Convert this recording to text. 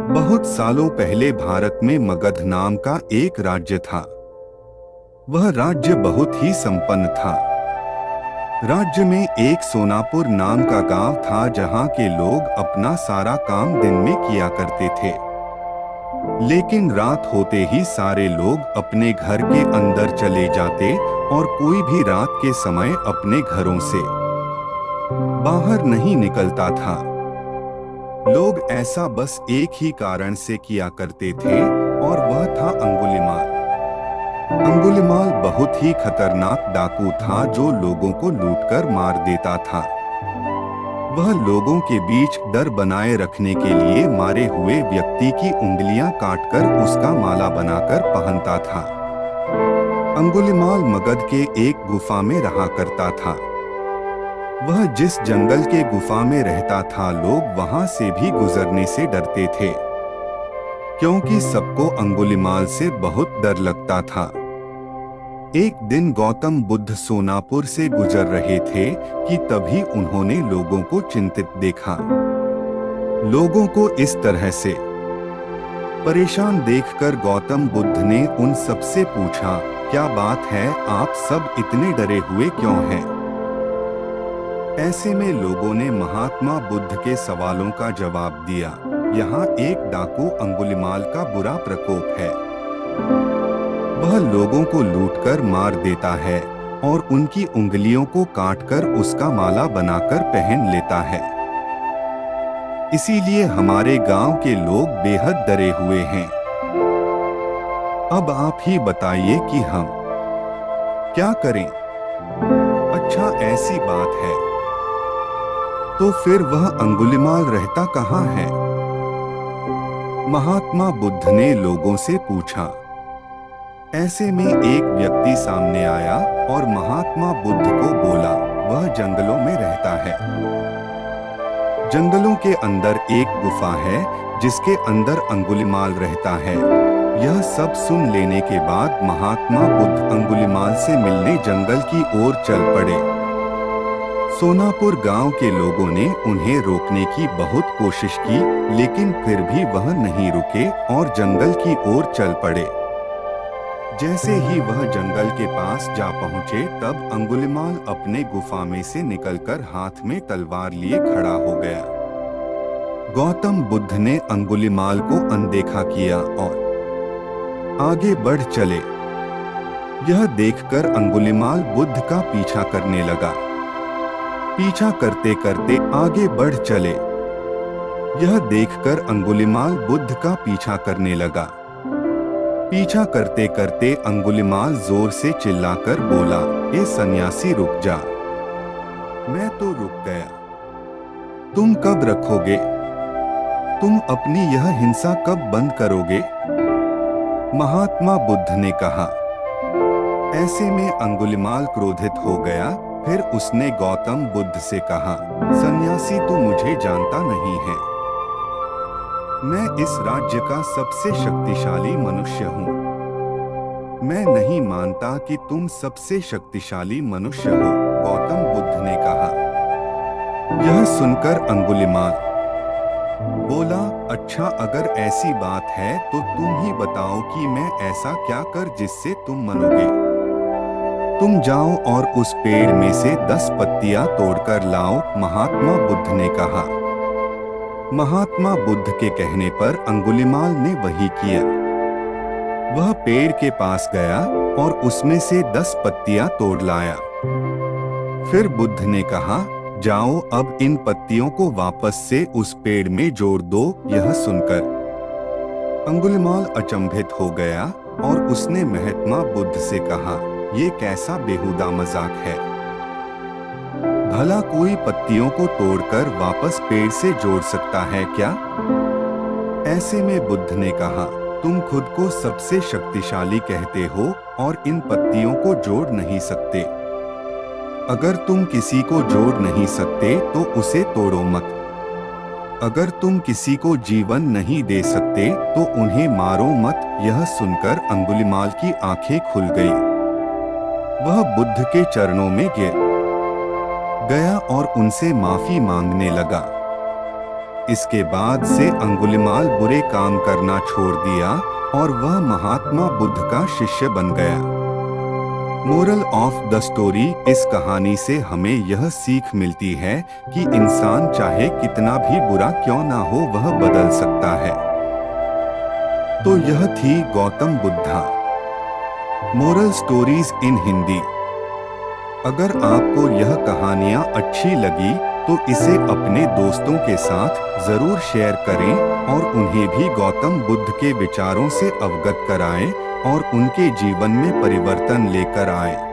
बहुत सालों पहले भारत में मगध नाम का एक राज्य था। वह राज्य बहुत ही संपन्न था। राज्य में एक सोनापुर नाम का गांव था जहां के लोग अपना सारा काम दिन में किया करते थे। लेकिन रात होते ही सारे लोग अपने घर के अंदर चले जाते और कोई भी रात के समय अपने घरों से बाहर नहीं निकलता था। लोग ऐसा बस एक ही कारण से किया करते थे और वह था अंगुलिमाल। अंगुलिमाल बहुत ही खतरनाक डाकू था जो लोगों को लूटकर मार देता था। वह लोगों के बीच डर बनाए रखने के लिए मारे हुए व्यक्ति की उंगलियां काटकर उसका माला बनाकर पहनता था। अंगुलिमाल मगध के एक गुफा में रहा करता था। वह जिस जंगल के गुफा में रहता था लोग वहां से भी गुजरने से डरते थे, क्योंकि सबको अंगुलिमाल से बहुत डर लगता था। एक दिन गौतम बुद्ध सोनापुर से गुजर रहे थे कि तभी उन्होंने लोगों को चिंतित देखा। लोगों को इस तरह से परेशान देखकर गौतम बुद्ध ने उन सबसे पूछा, क्या बात है, आप सब इतने डरे हुए क्यों हैं? ऐसे में लोगों ने महात्मा बुद्ध के सवालों का जवाब दिया, यहाँ एक डाकू अंगुलिमाल का बुरा प्रकोप है। वह लोगों को लूटकर मार देता है और उनकी उंगलियों को काटकर उसका माला बनाकर पहन लेता है। इसीलिए हमारे गांव के लोग बेहद डरे हुए हैं। अब आप ही बताइए कि हम क्या करें? अच्छा, ऐसी बात है। तो फिर वह अंगुलिमाल रहता कहाँ है? महात्मा बुद्ध ने लोगों से पूछा। ऐसे में एक व्यक्ति सामने आया और महात्मा बुद्ध को बोला, वह जंगलों में रहता है। जंगलों के अंदर एक गुफा है जिसके अंदर अंगुलिमाल रहता है। यह सब सुन लेने के बाद महात्मा बुद्ध अंगुलिमाल से मिलने जंगल की ओर चल पड़े। सोनापुर गांव के लोगों ने उन्हें रोकने की बहुत कोशिश की, लेकिन फिर भी वह नहीं रुके और जंगल की ओर चल पड़े। जैसे ही वह जंगल के पास जा पहुंचे तब अंगुलिमाल अपने गुफा में से निकलकर हाथ में तलवार लिए खड़ा हो गया। गौतम बुद्ध ने अंगुलिमाल को अनदेखा किया और आगे बढ़ चले। यह देखकर अंगुलिमाल बुद्ध का पीछा करने लगा। पीछा करते करते आगे बढ़ चले। यह देखकर अंगुलिमाल बुद्ध का पीछा करने लगा। पीछा करते करते अंगुलिमाल जोर से चिल्लाकर बोला, ए सन्यासी रुक जा। मैं तो रुक गया। तुम कब रखोगे? तुम अपनी यह हिंसा कब बंद करोगे? महात्मा बुद्ध ने कहा। ऐसे में अंगुलिमाल क्रोधित हो गया। फिर उसने गौतम बुद्ध से कहा, सन्यासी तू मुझे जानता नहीं है। मैं इस राज्य का सबसे शक्तिशाली मनुष्य हूँ। मैं नहीं मानता कि तुम सबसे शक्तिशाली मनुष्य हो, गौतम बुद्ध ने कहा। यह सुनकर अंगुलिमाल बोला, अच्छा अगर ऐसी बात है तो तुम ही बताओ कि मैं ऐसा क्या कर जिससे तुम मनोगे। तुम जाओ और उस पेड़ में से 10 पत्तियां तोड़कर लाओ, महात्मा बुद्ध ने कहा। महात्मा बुद्ध के कहने पर अंगुलिमाल ने वही किया। वह पेड़ के पास गया और उसमें से 10 पत्तियां तोड़ लाया। फिर बुद्ध ने कहा, जाओ अब इन पत्तियों को वापस से उस पेड़ में जोड़ दो। यह सुनकर अंगुलिमाल अचंभित हो गया और उसने महात्मा बुद्ध से कहा, ये कैसा बेहुदा मजाक है? भला कोई पत्तियों को तोड़कर वापस पेड़ से जोड़ सकता है क्या? ऐसे में बुद्ध ने कहा, तुम खुद को सबसे शक्तिशाली कहते हो और इन पत्तियों को जोड़ नहीं सकते। अगर तुम किसी को जोड़ नहीं सकते तो उसे तोड़ो मत। अगर तुम किसी को जीवन नहीं दे सकते तो उन्हें मारो मत। यह सुनकर अंगुलिमाल की आंखें खुल गई। वह बुद्ध के चरणों में गिर गया और उनसे माफी मांगने लगा। इसके बाद से अंगुलिमाल बुरे काम करना छोड़ दिया और वह महात्मा बुद्ध का शिष्य बन गया। मोरल ऑफ द स्टोरी, इस कहानी से हमें यह सीख मिलती है कि इंसान चाहे कितना भी बुरा क्यों ना हो वह बदल सकता है। तो यह थी Gautam Buddha moral stories in Hindi. अगर आपको यह कहानियाँ अच्छी लगी तो इसे अपने दोस्तों के साथ जरूर शेयर करें और उन्हें भी गौतम बुद्ध के विचारों से अवगत कराएं और उनके जीवन में परिवर्तन लेकर आएं।